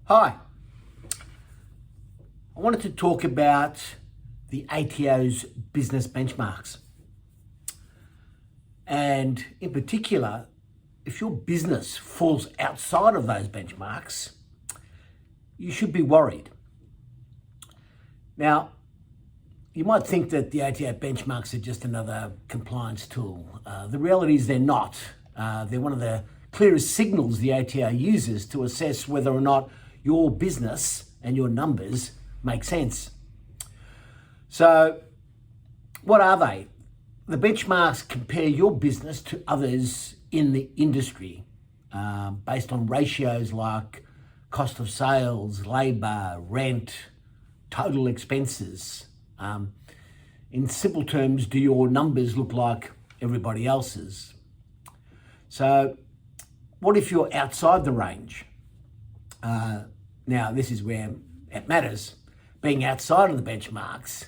Hi, I wanted to talk about the ATO's business benchmarks. And in particular, if your business falls outside of those benchmarks, you should be worried. Now, you might think that the ATO benchmarks are just another compliance tool. The reality is they're not. They're one of the clearest signals the ATO uses to assess whether or not your business and your numbers make sense. So what are they? The benchmarks compare your business to others in the industry based on ratios like cost of sales, labour, rent, total expenses. In simple terms, do your numbers look like everybody else's? So what if you're outside the range? Now, this is where it matters. Being outside of the benchmarks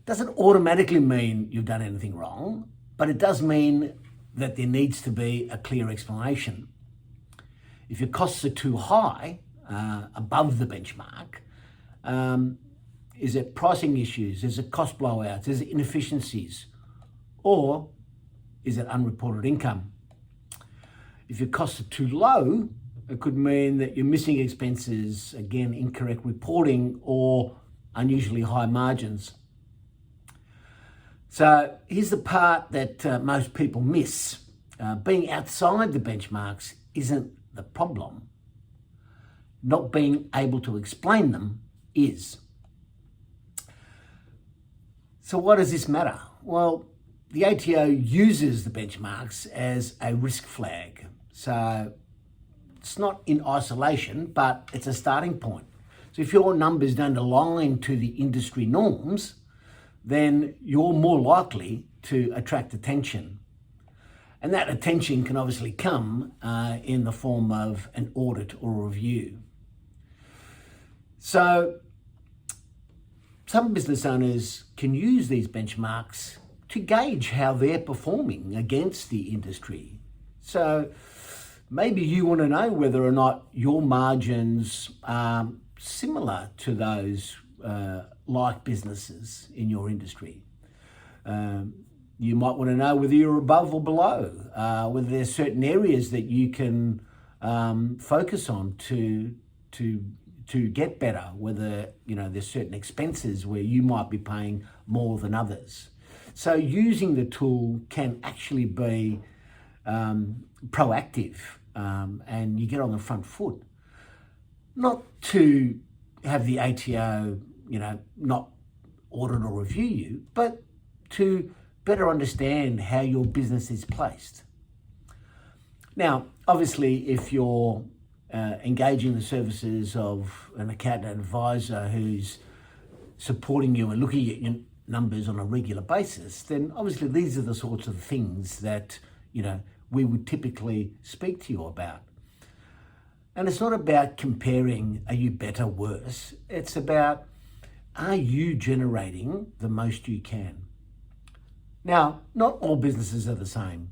doesn't automatically mean you've done anything wrong, but it does mean that there needs to be a clear explanation. If your costs are too high, above the benchmark, is it pricing issues? Is it cost blowouts? Is it inefficiencies? Or is it unreported income? If your costs are too low, it could mean that you're missing expenses, again, incorrect reporting or unusually high margins. So here's the part that most people miss. Being outside the benchmarks isn't the problem. Not being able to explain them is. So why does this matter? Well, the ATO uses the benchmarks as a risk flag. So it's not in isolation, but it's a starting point. So if your numbers don't align to the industry norms, then you're more likely to attract attention. And that attention can obviously come in the form of an audit or review. So some business owners can use these benchmarks to gauge how they're performing against the industry. So maybe you want to know whether or not your margins are similar to those like businesses in your industry. You might want to know whether you're above or below, whether there's certain areas that you can focus on to get better, whether there's certain expenses where you might be paying more than others. So using the tool can actually be proactive, and you get on the front foot. Not to have the ATO, not audit or review you, but to better understand how your business is placed. Now, obviously, if you're engaging the services of an accountant advisor who's supporting you and looking at your numbers on a regular basis, then obviously these are the sorts of things that, we would typically speak to you about. And it's not about comparing, are you better, worse? It's about, are you generating the most you can? Now, not all businesses are the same.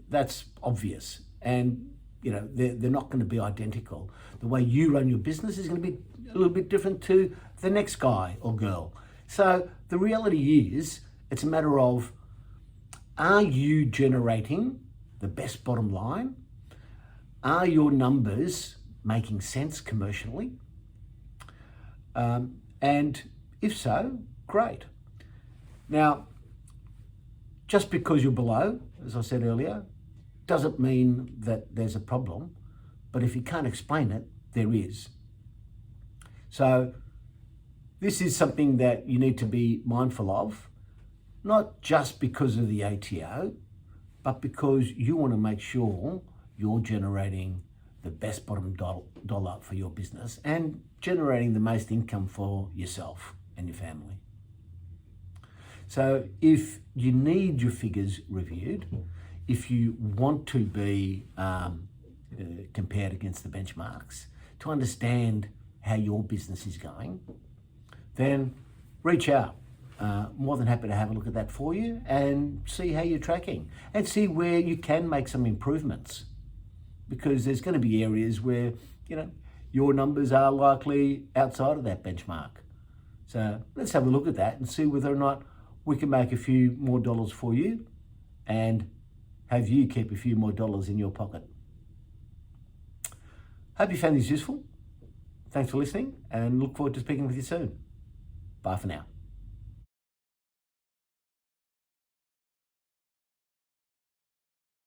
That's obvious. And, they're not going to be identical. The way you run your business is going to be a little bit different to the next guy or girl. So the reality is, it's a matter of, are you generating the best bottom line? Are your numbers making sense commercially? And if so, great. Now, just because you're below, as I said earlier, doesn't mean that there's a problem, but if you can't explain it, there is. So this is something that you need to be mindful of, not just because of the ATO, but because you want to make sure you're generating the best bottom dollar for your business and generating the most income for yourself and your family. So if you need your figures reviewed, if you want to be compared against the benchmarks to understand how your business is going, then reach out. More than happy to have a look at that for you and see how you're tracking and see where you can make some improvements, because there's going to be areas where your numbers are likely outside of that benchmark. So let's have a look at that and see whether or not we can make a few more dollars for you and have you keep a few more dollars in your pocket. Hope you found this useful. Thanks for listening and look forward to speaking with you soon. Bye for now.